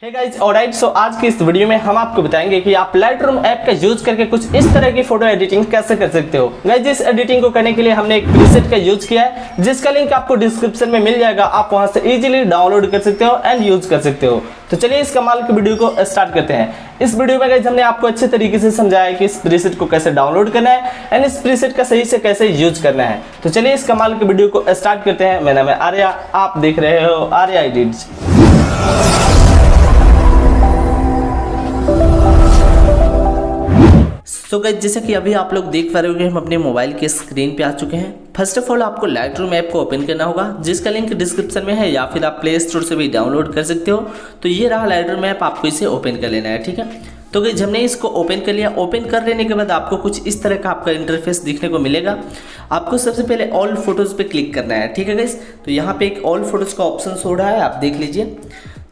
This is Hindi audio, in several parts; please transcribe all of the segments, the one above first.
हे गाइस ऑलराइट, सो आज की इस वीडियो में हम आपको बताएंगे कि आप लाइटरूम ऐप का यूज करके कुछ इस तरह की फोटो एडिटिंग कैसे कर सकते हो। गाइस इस एडिटिंग को करने के लिए हमने एक प्रीसेट का यूज किया है जिसका लिंक आपको डिस्क्रिप्शन में मिल जाएगा। आप वहां से इजीली डाउनलोड कर सकते हो एंड यूज कर सकते हो। तो चलिए इस कमाल की वीडियो को स्टार्ट करते हैं। इस वीडियो में गाइस हमने आपको अच्छे तरीके से समझाया कि इस प्रीसेट को कैसे डाउनलोड करना है एंड इस प्रीसेट का सही से कैसे यूज करना है। तो चलिए इस कमाल की वीडियो को स्टार्ट करते हैं। मेरा नाम है आर्या, आप देख रहे हो आर्या एडिट्स। सो गाइस जैसा कि अभी आप लोग देख पा रहे हो कि हम अपने मोबाइल के स्क्रीन पे आ चुके हैं। फर्स्ट ऑफ ऑल आपको लाइटरूम ऐप को ओपन करना होगा जिसका लिंक डिस्क्रिप्शन में है या फिर आप प्ले स्टोर से भी डाउनलोड कर सकते हो। तो ये रहा लाइटरूम ऐप, आपको इसे ओपन कर लेना है, ठीक है। तो गाइस हमने इसको ओपन कर लिया। ओपन कर लेने के बाद आपको कुछ इस तरह का आपका इंटरफेस दिखने को मिलेगा। आपको सबसे पहले ऑल फोटोज पे क्लिक करना है, ठीक है गाइस। तो यहाँ पे एक ऑल फोटोज का ऑप्शन हो रहा है, आप देख लीजिए।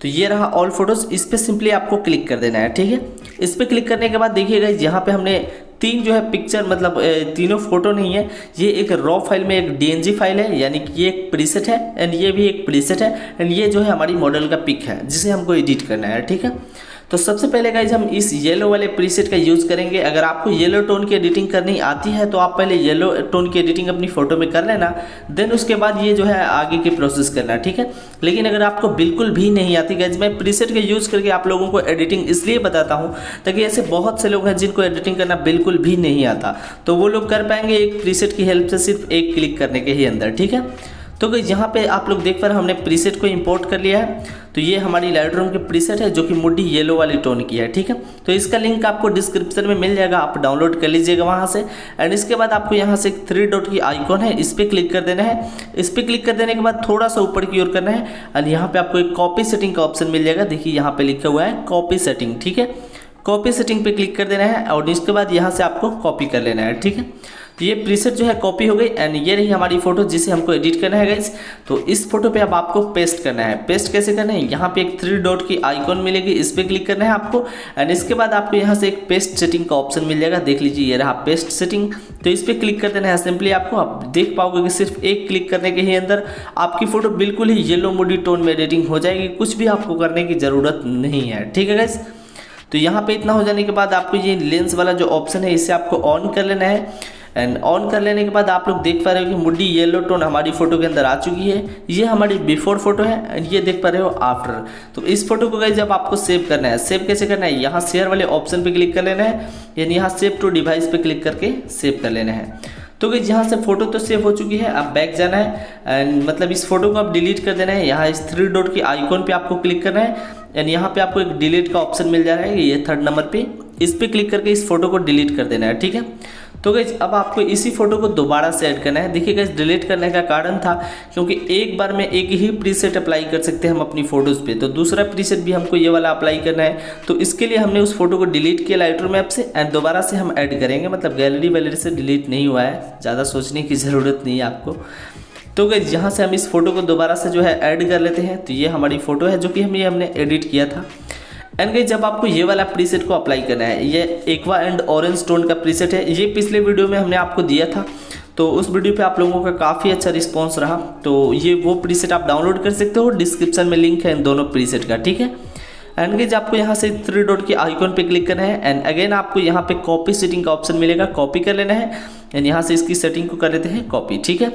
तो ये रहा ऑल फोटोज, इस पर सिंपली आपको क्लिक कर देना है, ठीक है। इस पर क्लिक करने के बाद देखिएगा यहाँ पे हमने तीन जो है पिक्चर, मतलब तीनों फोटो नहीं है, ये एक रॉ फाइल में एक डीएनजी फाइल है, यानी कि ये एक प्रीसेट है एंड ये भी एक प्रीसेट है एंड ये जो है हमारी मॉडल का पिक है जिसे हमको एडिट करना है, ठीक है। तो सबसे पहले गाइज हम इस येलो वाले प्रीसेट का यूज़ करेंगे। अगर आपको येलो टोन की एडिटिंग करनी आती है तो आप पहले येलो टोन की एडिटिंग अपनी फोटो में कर लेना, देन उसके बाद ये जो है आगे की प्रोसेस करना, ठीक है। लेकिन अगर आपको बिल्कुल भी नहीं आती गाइज, मैं प्रीसेट का यूज़ करके आप लोगों को एडिटिंग इसलिए बताता हूँ ताकि ऐसे बहुत से लोग हैं जिनको एडिटिंग करना बिल्कुल भी नहीं आता, तो वो लोग कर पाएंगे एक प्रीसेट की हेल्प से, सिर्फ एक क्लिक करने के ही अंदर, ठीक है। तो गाइस यहाँ पे आप लोग देख पा रहे हैं हमने प्रीसेट को इंपोर्ट कर लिया है। तो ये हमारी लाइटरूम की प्रीसेट है जो कि मुड्डी येलो वाली टोन की है, ठीक है। तो इसका लिंक आपको डिस्क्रिप्शन में मिल जाएगा, आप डाउनलोड कर लीजिएगा वहाँ से। एंड इसके बाद आपको यहाँ से एक 3 डॉट की आइकॉन है, इस पर क्लिक कर देना है। इस पर क्लिक कर देने के बाद थोड़ा सा ऊपर की ओर करना है एंड यहाँ पे आपको एक कॉपी सेटिंग का ऑप्शन मिल जाएगा। देखिए यहाँ पे लिखा हुआ है कॉपी सेटिंग, ठीक है। कॉपी सेटिंग पे क्लिक कर देना है और इसके बाद यहाँ से आपको कॉपी कर लेना है, ठीक है। तो ये प्रीसेट जो है कॉपी हो गई एंड ये रही हमारी फोटो जिसे हमको एडिट करना है गाइस। तो इस फोटो पे अब आपको पेस्ट करना है। पेस्ट कैसे करना है, यहाँ पे एक 3 डॉट की आइकॉन मिलेगी, इस पर क्लिक करना है आपको एंड इसके बाद आपको यहाँ से एक पेस्ट सेटिंग का ऑप्शन मिल जाएगा। देख लीजिए ये रहा पेस्ट सेटिंग। तो इस पर क्लिक कर देना है सिंपली आपको। आप देख पाओगे कि सिर्फ एक क्लिक करने के ही अंदर आपकी फोटो बिल्कुल ही येलो मूडी टोन में एडिटिंग हो जाएगी, कुछ भी आपको करने की ज़रूरत नहीं है, ठीक है गाइस। तो यहाँ पे इतना हो जाने के बाद आपको ये लेंस वाला जो ऑप्शन है इसे आपको ऑन कर लेना है एंड ऑन कर लेने के बाद आप लोग देख पा रहे हो कि मुड्डी येलो टोन हमारी फोटो के अंदर आ चुकी है। ये हमारी बिफोर फोटो है एंड ये देख पा रहे हो आफ्टर। तो इस फोटो को गाइस जब आपको सेव करना है, सेव कैसे करना है, यहाँ शेयर वाले ऑप्शन पे क्लिक कर लेना है, यानी यहाँ सेव टू डिवाइस पे क्लिक करके सेव कर लेना है। तो गाइस यहाँ से फोटो तो सेव हो चुकी है, अब बैक जाना है एंड मतलब इस फोटो को आप डिलीट कर देना है। यहाँ इस 3 डॉट की आइकॉन पे आपको क्लिक करना है एंड यहाँ पे आपको एक डिलीट का ऑप्शन मिल जा रहा है, ये 3rd नंबर पे, इस पे क्लिक करके इस फोटो को डिलीट कर देना है, ठीक है। तो गाइस अब आपको इसी फोटो को दोबारा से ऐड करना है। देखिए गाइस डिलीट करने का कारण था क्योंकि एक बार में एक ही प्रीसेट अप्लाई कर सकते हैं हम अपनी फोटोज़ पे, तो दूसरा प्रीसेट भी हमको ये वाला अप्लाई करना है। तो इसके लिए हमने उस फोटो को डिलीट किया लाइटरूम ऐप से एंड दोबारा से हम ऐड करेंगे, मतलब गैलरी वैलरी से डिलीट नहीं हुआ है, ज़्यादा सोचने की ज़रूरत नहीं है आपको। तो गाइस यहाँ से हम इस फोटो को दोबारा से जो है ऐड कर लेते हैं। तो ये हमारी फोटो है जो कि हमने एडिट किया था। एंड गाइस जब आपको ये वाला प्रीसेट को अप्लाई करना है, ये एक्वा एंड ऑरेंज टोन का प्रीसेट है, ये पिछले वीडियो में हमने आपको दिया था, तो उस वीडियो पे आप लोगों का काफ़ी अच्छा रिस्पांस रहा। तो ये वो प्रीसेट आप डाउनलोड कर सकते हो, डिस्क्रिप्शन में लिंक है इन दोनों प्रीसेट का, ठीक है। एंड गाइस आपको यहाँ से 3 डॉट की आइकॉन पे क्लिक करना है एंड अगेन आपको यहाँ पे कॉपी सेटिंग का ऑप्शन मिलेगा, कॉपी कर लेना है एंड यहाँ से इसकी सेटिंग को कर लेते हैं कॉपी, ठीक है।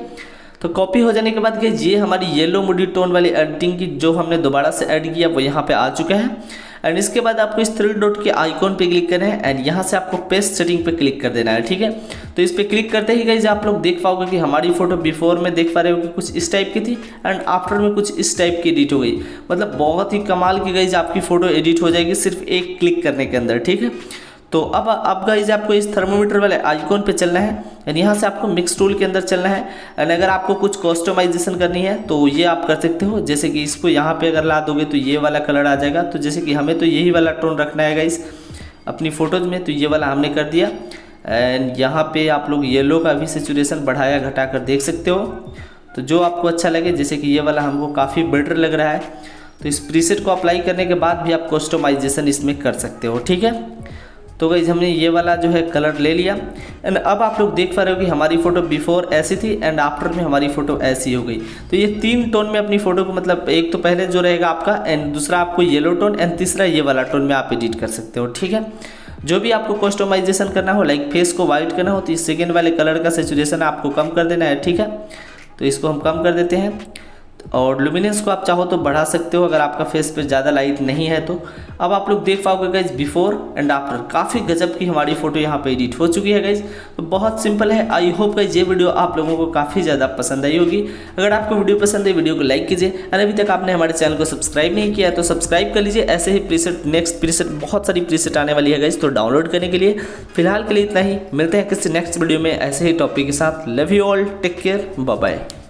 तो कॉपी हो जाने के बाद गाइस ये हमारी येलो मूडी टोन वाली एडिटिंग की जो हमने दोबारा से ऐड किया वो यहाँ पे आ चुका है। एंड इसके बाद आपको इस 3 डॉट के आइकॉन पे क्लिक करना है एंड यहाँ से आपको पेस्ट सेटिंग पे क्लिक कर देना है, ठीक है। तो इस पे क्लिक करते ही गाइस आप लोग देख पाओगे कि हमारी फोटो बिफोर में देख पा रहे हो कि कुछ इस टाइप की थी एंड आफ्टर में कुछ इस टाइप की एडिट हो गई। मतलब बहुत ही कमाल की गाइस आपकी फोटो एडिट हो जाएगी सिर्फ एक क्लिक करने के अंदर, ठीक है। तो अब गाइस आपको इस थर्मोमीटर वाले आइकॉन पे चलना है एंड यहाँ से आपको मिक्स टूल के अंदर चलना है एंड अगर आपको कुछ कस्टमाइजेशन करनी है तो ये आप कर सकते हो। जैसे कि इसको यहाँ पे अगर ला दोगे तो ये वाला कलर आ जाएगा। तो जैसे कि हमें तो यही वाला टोन रखना है गाइस अपनी फ़ोटोज़ में, तो ये वाला हमने कर दिया एंड यहाँ पे आप लोग येलो का भी सेचुरेशन बढ़ाया घटा कर देख सकते हो। तो जो आपको अच्छा लगे, जैसे कि ये वाला हमको काफ़ी बेटर लग रहा है, तो इस प्रीसेट को अप्लाई करने के बाद भी आप कस्टमाइजेशन इसमें कर सकते हो, ठीक है। तो गाइस हमने ये वाला जो है कलर ले लिया एंड अब आप लोग देख पा रहे हो कि हमारी फ़ोटो बिफोर ऐसी थी एंड आफ्टर में हमारी फ़ोटो ऐसी हो गई। तो ये 3 टोन में अपनी फ़ोटो को, मतलब एक तो पहले जो रहेगा आपका एंड दूसरा आपको येलो टोन एंड तीसरा ये वाला टोन में आप एडिट कर सकते हो, ठीक है। जो भी आपको कस्टमाइजेशन करना हो, लाइक फेस को वाइट करना हो तो इस सेकेंड वाले कलर का सैचुरेशन आपको कम कर देना है, ठीक है। तो इसको हम कम कर देते हैं और लुमिनेंस को आप चाहो तो बढ़ा सकते हो अगर आपका फेस पे ज़्यादा लाइट नहीं है तो। अब आप लोग देख पाओगे गाइज बिफोर एंड आफ्टर, काफ़ी गजब की हमारी फ़ोटो यहाँ पे एडिट हो चुकी है गाइज। तो बहुत सिंपल है। आई होप गाइज ये वीडियो आप लोगों को काफ़ी ज़्यादा पसंद आई होगी। अगर आपको वीडियो पसंद है वीडियो को लाइक कीजिए और अभी तक आपने हमारे चैनल को सब्सक्राइब नहीं किया है तो सब्सक्राइब कर लीजिए। ऐसे ही प्रीसेट, नेक्स्ट प्रीसेट, बहुत सारी प्रीसेट आने वाली है गाइज, तो डाउनलोड करने के लिए फिलहाल के लिए इतना ही। मिलते हैं किसी नेक्स्ट वीडियो में ऐसे ही टॉपिक के साथ। Love you all, take care, bye bye.